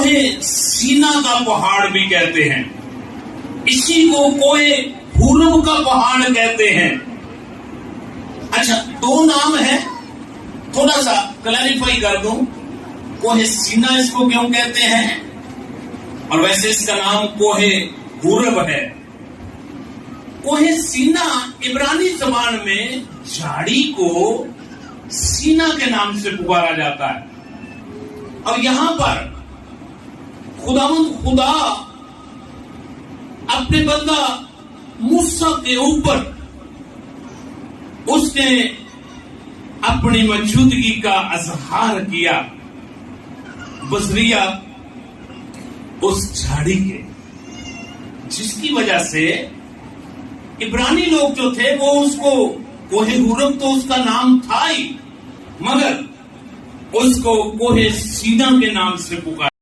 کوہ سینا کا پہاڑ بھی کہتے ہیں، اسی کو کوہ ہورم کا پہاڑ کہتے ہیں۔ اچھا، دو نام ہے، تھوڑا سا کلیریفائی کر دوں۔ کوہ سینا اس کو کیوں کہتے ہیں، اور ویسے اس کا نام کوہ ہورم ہے۔ کوہ سینا عبرانی زبان میں جھاڑی کو سینا کے نام سے پکارا جاتا ہے، اور یہاں پر خدا اپنے بندہ موسیٰ کے اوپر اس نے اپنی موجودگی کا اظہار کیا بذریعہ اس جھاڑی کے، جس کی وجہ سے عبرانی لوگ جو تھے وہ اس کو کوہ ہورم تو اس کا نام تھا ہی، مگر اس کو کوہ سینا کے نام سے پکارا۔